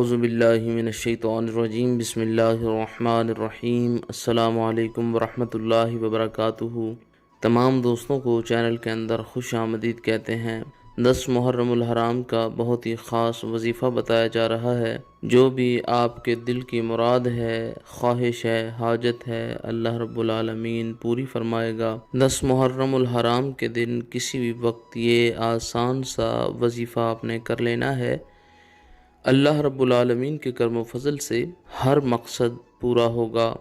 اعوذ باللہ من الشیطان الرجیم بسم اللہ الرحمن الرحیم السلام علیکم ورحمۃ اللہ وبرکاتہ۔ تمام دوستوں کو چینل کے اندر خوش آمدید کہتے ہیں۔ 10 محرم الحرام کا بہت ہی خاص وظیفہ بتایا جا رہا ہے۔ جو بھی آپ کے دل کی مراد ہے، خواہش ہے، حاجت ہے، اللہ رب العالمین پوری فرمائے گا۔ 10 محرم الحرام کے دن کسی بھی وقت یہ آسان سا وظیفہ آپ نے کر لینا ہے۔ اللہ رب العالمین کے کرم و فضل سے ہر مقصد پورا ہوگا۔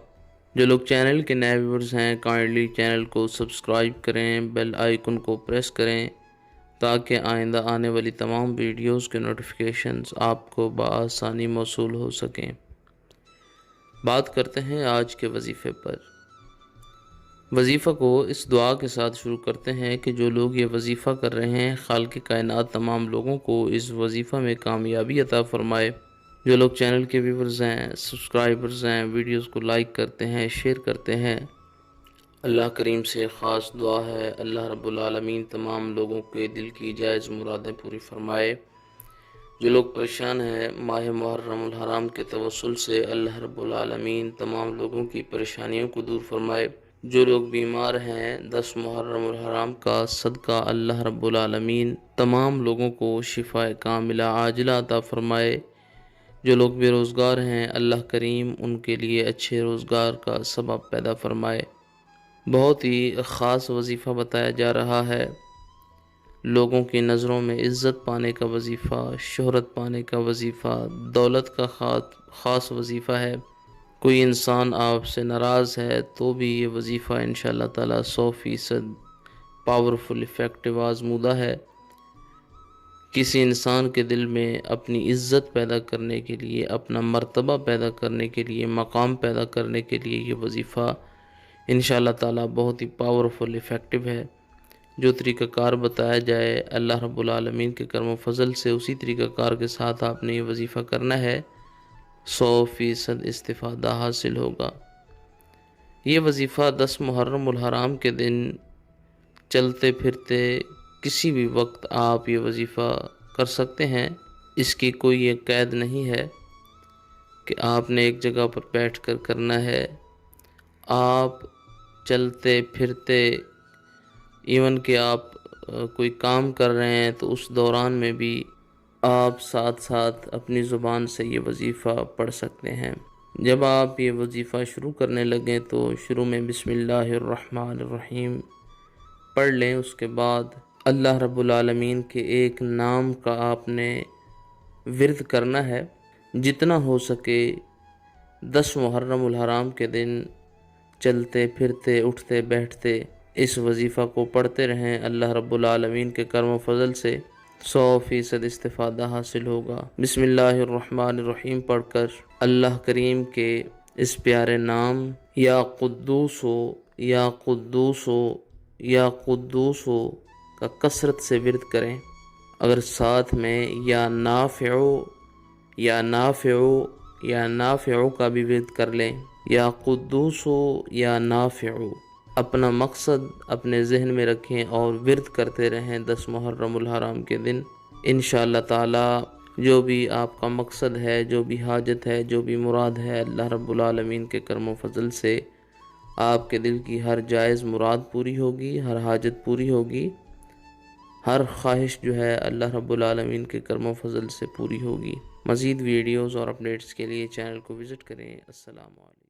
جو لوگ چینل کے نئے ویورز ہیں، کائنڈلی چینل کو سبسکرائب کریں، بیل آئیکن کو پریس کریں تاکہ آئندہ آنے والی تمام ویڈیوز کے نوٹیفیکیشنز آپ کو بآسانی موصول ہو سکیں۔ بات کرتے ہیں آج کے وظیفے پر۔ وظیفہ کو اس دعا کے ساتھ شروع کرتے ہیں کہ جو لوگ یہ وظیفہ کر رہے ہیں، خالق کائنات تمام لوگوں کو اس وظیفہ میں کامیابی عطا فرمائے۔ جو لوگ چینل کے ویورز ہیں، سبسکرائبرز ہیں، ویڈیوز کو لائک کرتے ہیں، شیئر کرتے ہیں، اللہ کریم سے خاص دعا ہے اللہ رب العالمین تمام لوگوں کے دل کی جائز مرادیں پوری فرمائے۔ جو لوگ پریشان ہیں، ماہ محرم الحرام کے توسل سے اللہ رب العالمین تمام لوگوں کی پریشانیوں کو دور فرمائے۔ جو لوگ بیمار ہیں، 10 محرم الحرام کا صدقہ اللہ رب العالمین تمام لوگوں کو شفاء کاملہ عاجلہ عطا فرمائے۔ جو لوگ بے روزگار ہیں، اللہ کریم ان کے لیے اچھے روزگار کا سبب پیدا فرمائے۔ بہت ہی خاص وظیفہ بتایا جا رہا ہے۔ لوگوں کی نظروں میں عزت پانے کا وظیفہ، شہرت پانے کا وظیفہ، دولت کا خاص وظیفہ ہے۔ کوئی انسان آپ سے ناراض ہے تو بھی یہ وظیفہ انشاءاللہ تعالی 100% پاورفل افیکٹو آزمودہ ہے۔ کسی انسان کے دل میں اپنی عزت پیدا کرنے کے لیے، اپنا مرتبہ پیدا کرنے کے لیے، مقام پیدا کرنے کے لیے یہ وظیفہ انشاءاللہ تعالی بہت ہی پاورفل افیکٹو ہے۔ جو طریقہ کار بتایا جائے اللہ رب العالمین کے کرم و فضل سے، اسی طریقہ کار کے ساتھ آپ نے یہ وظیفہ کرنا ہے، 100% استفادہ حاصل ہوگا۔ یہ وظیفہ 10 محرم الحرام کے دن چلتے پھرتے کسی بھی وقت آپ یہ وظیفہ کر سکتے ہیں۔ اس کی کوئی ایک قید نہیں ہے کہ آپ نے ایک جگہ پر بیٹھ کر کرنا ہے۔ آپ چلتے پھرتے، ایون کہ آپ کوئی کام کر رہے ہیں تو اس دوران میں بھی آپ ساتھ ساتھ اپنی زبان سے یہ وظیفہ پڑھ سکتے ہیں۔ جب آپ یہ وظیفہ شروع کرنے لگیں تو شروع میں بسم اللہ الرحمن الرحیم پڑھ لیں۔ اس کے بعد اللہ رب العالمین کے ایک نام کا آپ نے ورد کرنا ہے۔ جتنا ہو سکے 10 محرم الحرام کے دن چلتے پھرتے، اٹھتے بیٹھتے اس وظیفہ کو پڑھتے رہیں۔ اللہ رب العالمین کے کرم و فضل سے 100% استفادہ حاصل ہوگا۔ بسم اللہ الرحمن الرحیم پڑھ کر اللہ کریم کے اس پیارے نام یا قدوس ہو، یا قدوس ہو، یا قدوس ہو کا کثرت سے ورد کریں۔ اگر ساتھ میں یا نافع، یا نافع، یا نافع کا بھی ورد کر لیں، یا قدوس ہو، یا نافع، اپنا مقصد اپنے ذہن میں رکھیں اور ورد کرتے رہیں 10 محرم الحرام کے دن۔ انشاءاللہ تعالی جو بھی آپ کا مقصد ہے، جو بھی حاجت ہے، جو بھی مراد ہے، اللہ رب العالمین کے کرم و فضل سے آپ کے دل کی ہر جائز مراد پوری ہوگی، ہر حاجت پوری ہوگی، ہر خواہش جو ہے اللہ رب العالمین کے کرم و فضل سے پوری ہوگی۔ مزید ویڈیوز اور اپڈیٹس کے لیے چینل کو وزٹ کریں۔ السلام علیکم۔